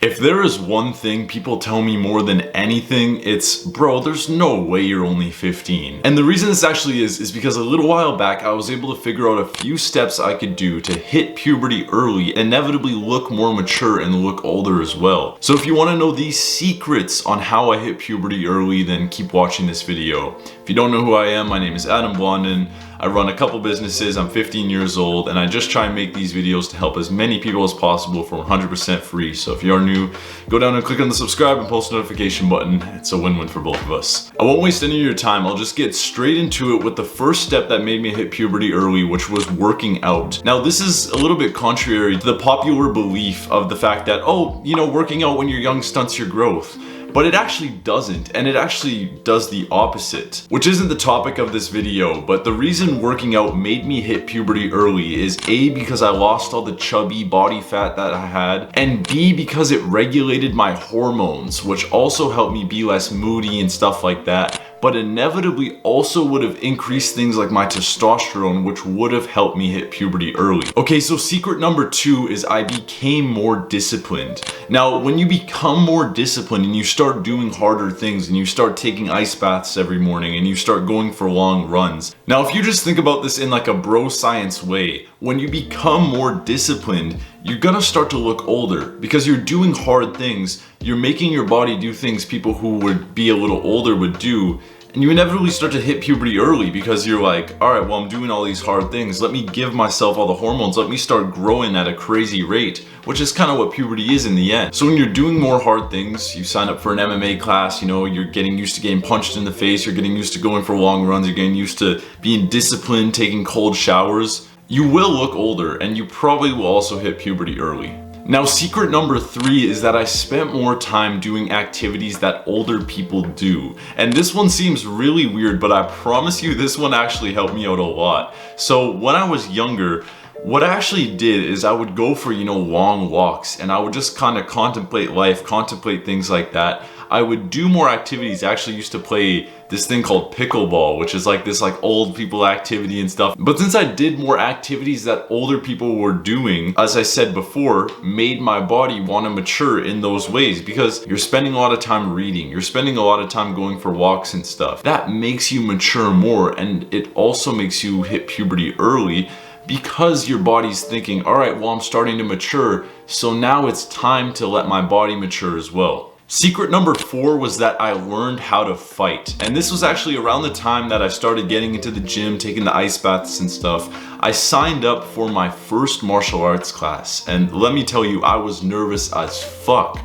If there is one thing people tell me more than anything, it's, bro, there's no way you're only 15. And the reason this actually is because a little while back, I was able to figure out a few steps I could do to hit puberty early, inevitably look more mature and look older as well. So if you want to know these secrets on how I hit puberty early, then keep watching this video. If you don't know who I am, my name is Adam Blondin. I run a couple businesses, I'm 15 years old, and I just try and make these videos to help as many people as possible for 100% free. So if you are new, go down and click on the subscribe and post notification button. It's a win-win for both of us. I won't waste any of your time. I'll just get straight into it with the first step that made me hit puberty early, which was working out. Now, this is a little bit contrary to the popular belief of the fact that, oh, you know, working out when you're young stunts your growth. But it actually doesn't, and it actually does the opposite, which isn't the topic of this video. But the reason working out made me hit puberty early is A, because I lost all the chubby body fat that I had, and B, because it regulated my hormones, which also helped me be less moody and stuff like that, but inevitably also would have increased things like my testosterone, which would have helped me hit puberty early. Okay, so secret number 2 is I became more disciplined. Now, when you become more disciplined and you start doing harder things and you start taking ice baths every morning and you start going for long runs. Now, if you just think about this in like a bro science way, when you become more disciplined, you're gonna start to look older because you're doing hard things. You're making your body do things people who would be a little older would do. And you inevitably start to hit puberty early because you're like, all right, well, I'm doing all these hard things. Let me give myself all the hormones. Let me start growing at a crazy rate, which is kind of what puberty is in the end. So when you're doing more hard things, you sign up for an MMA class, you know, you're getting used to getting punched in the face. You're getting used to going for long runs. You're getting used to being disciplined, taking cold showers. You will look older, and you probably will also hit puberty early. Now, secret number 3 is that I spent more time doing activities that older people do. And this one seems really weird, but I promise you this one actually helped me out a lot. So when I was younger, what I actually did is I would go for, you know, long walks, and I would just kind of contemplate life, contemplate things like that. I would do more activities. I actually used to play this thing called pickleball, which is like this like old people activity and stuff. But since I did more activities that older people were doing, as I said before, made my body want to mature in those ways, because you're spending a lot of time reading, you're spending a lot of time going for walks and stuff. That makes you mature more, and it also makes you hit puberty early because your body's thinking, all right, well, I'm starting to mature, so now it's time to let my body mature as well. Secret number 4 was that I learned how to fight. And this was actually around the time that I started getting into the gym, taking the ice baths and stuff. I signed up for my first martial arts class. And let me tell you, I was nervous as fuck.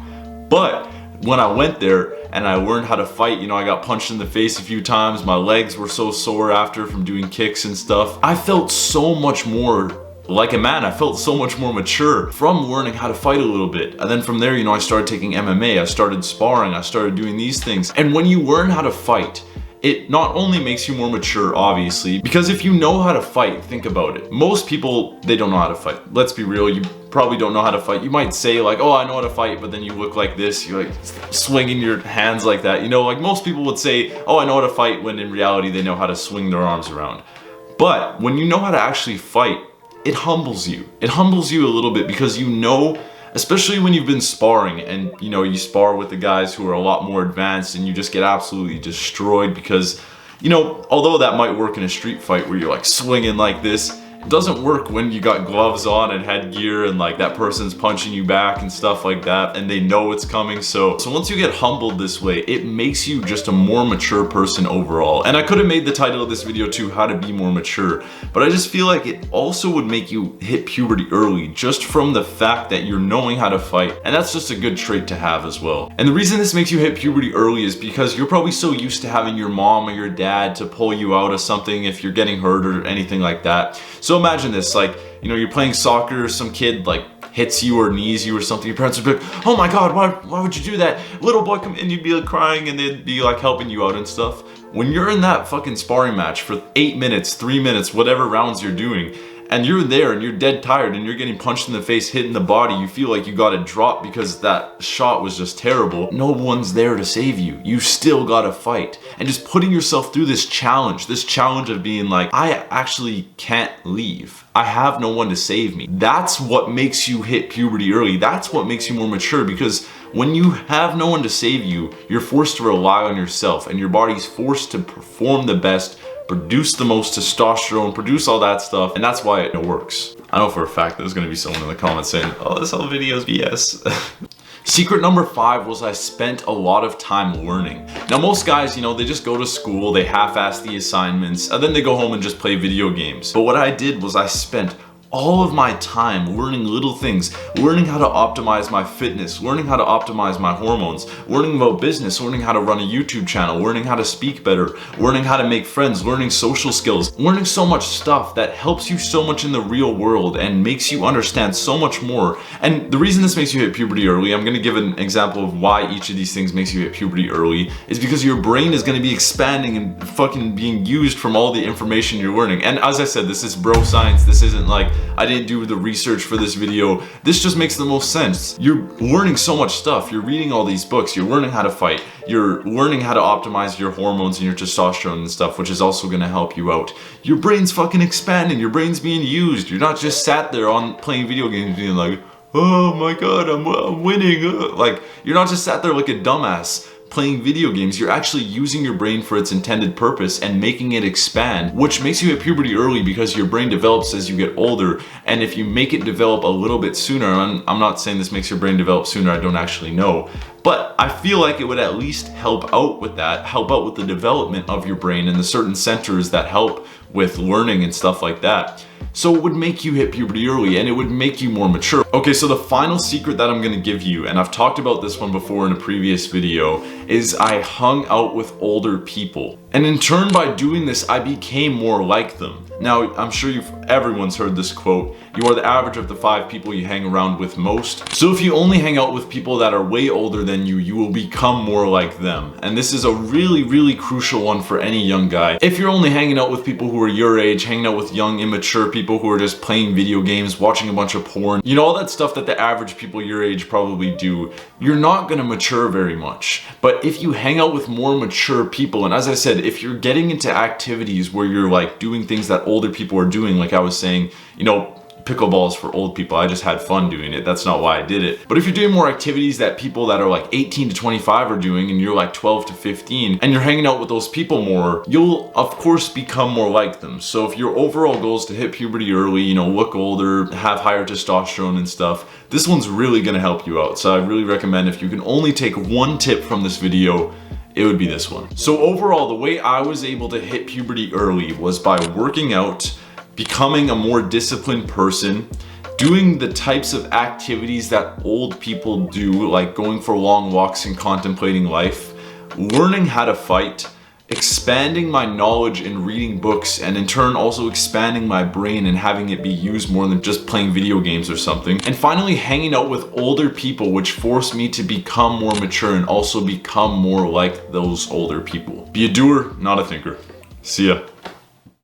But when I went there and I learned how to fight, you know, I got punched in the face a few times. My legs were so sore after from doing kicks and stuff. I felt so much more like a man. I felt so much more mature from learning how to fight a little bit. And then from there, you know, I started taking MMA, I started sparring, I started doing these things. And when you learn how to fight, it not only makes you more mature, obviously, because if you know how to fight, think about it. Most people, they don't know how to fight. Let's be real, you probably don't know how to fight. You might say like, oh, I know how to fight, but then you look like this, you're like swinging your hands like that. You know, like most people would say, oh, I know how to fight, when in reality, they know how to swing their arms around. But when you know how to actually fight, it humbles you. It humbles you a little bit because you know, especially when you've been sparring and, you know, you spar with the guys who are a lot more advanced and you just get absolutely destroyed because, you know, although that might work in a street fight where you're like swinging like this, it doesn't work when you got gloves on and headgear and like that person's punching you back and stuff like that and they know it's coming. So once you get humbled this way, it makes you just a more mature person overall. And I could have made the title of this video too, how to be more mature, but I just feel like it also would make you hit puberty early just from the fact that you're knowing how to fight. And that's just a good trait to have as well. And the reason this makes you hit puberty early is because you're probably so used to having your mom or your dad to pull you out of something if you're getting hurt or anything like that. So imagine this, like, you know, you're playing soccer, some kid like hits you or knees you or something, your parents would be like, oh my god, why would you do that? Little boy come in, you'd be like crying and they'd be like helping you out and stuff. When you're in that fucking sparring match for 8 minutes, 3 minutes, whatever rounds you're doing, and you're there and you're dead tired and you're getting punched in the face, hit in the body, you feel like you got to drop because that shot was just terrible. No one's there to save you. You still got to fight. And just putting yourself through this challenge of being like, I actually can't leave. I have no one to save me. That's what makes you hit puberty early. That's what makes you more mature, because when you have no one to save you, you're forced to rely on yourself, and your body's forced to perform the best, produce the most testosterone, produce all that stuff, and that's why it works. I know for a fact there's gonna be someone in the comments saying, oh, this whole video is BS. Secret number 5 was I spent a lot of time learning. Now most guys, you know, they just go to school, they half-ass the assignments, and then they go home and just play video games. But what I did was I spent all of my time learning little things, learning how to optimize my fitness, learning how to optimize my hormones, learning about business, learning how to run a YouTube channel, learning how to speak better, learning how to make friends, learning social skills, learning so much stuff that helps you so much in the real world and makes you understand so much more. And the reason this makes you hit puberty early, I'm gonna give an example of why each of these things makes you hit puberty early, is because your brain is gonna be expanding and fucking being used from all the information you're learning. And as I said, this is bro science. This isn't like, I didn't do the research for this video. This just makes the most sense. You're learning so much stuff. You're reading all these books. You're learning how to fight. You're learning how to optimize your hormones and your testosterone and stuff, which is also gonna help you out. Your brain's fucking expanding. Your brain's being used. You're not just sat there on playing video games being like, oh my god, I'm winning. Like, you're not just sat there like a dumbass playing video games. You're actually using your brain for its intended purpose and making it expand, which makes you hit puberty early because your brain develops as you get older. And if you make it develop a little bit sooner, I'm not saying this makes your brain develop sooner, I don't actually know, but I feel like it would at least help out with that, help out with the development of your brain and the certain centers that help with learning and stuff like that. So it would make you hit puberty early and it would make you more mature. Okay, so the final secret that I'm gonna give you, and I've talked about this one before in a previous video, is I hung out with older people. And in turn, by doing this, I became more like them. Now, I'm sure everyone's heard this quote, you are the average of the 5 people you hang around with most. So if you only hang out with people that are way older than you, you will become more like them. And this is a really, really crucial one for any young guy. If you're only hanging out with people who are your age, hanging out with young, immature people who are just playing video games, watching a bunch of porn, you know, all that stuff that the average people your age probably do, you're not gonna mature very much. But if you hang out with more mature people, and as I said, if you're getting into activities where you're like doing things that older people are doing, like I was saying, you know, pickleball's for old people. I just had fun doing it. That's not why I did it. But if you're doing more activities that people that are like 18 to 25 are doing and you're like 12 to 15 and you're hanging out with those people more, you'll of course become more like them. So if your overall goal is to hit puberty early, you know, look older, have higher testosterone and stuff, this one's really gonna help you out. So I really recommend, if you can only take one tip from this video, it would be this one. So overall, the way I was able to hit puberty early was by working out, becoming a more disciplined person, doing the types of activities that old people do, like going for long walks and contemplating life, learning how to fight, expanding my knowledge in reading books, and in turn also expanding my brain and having it be used more than just playing video games or something. And finally, hanging out with older people, which forced me to become more mature and also become more like those older people. Be a doer, not a thinker. See ya.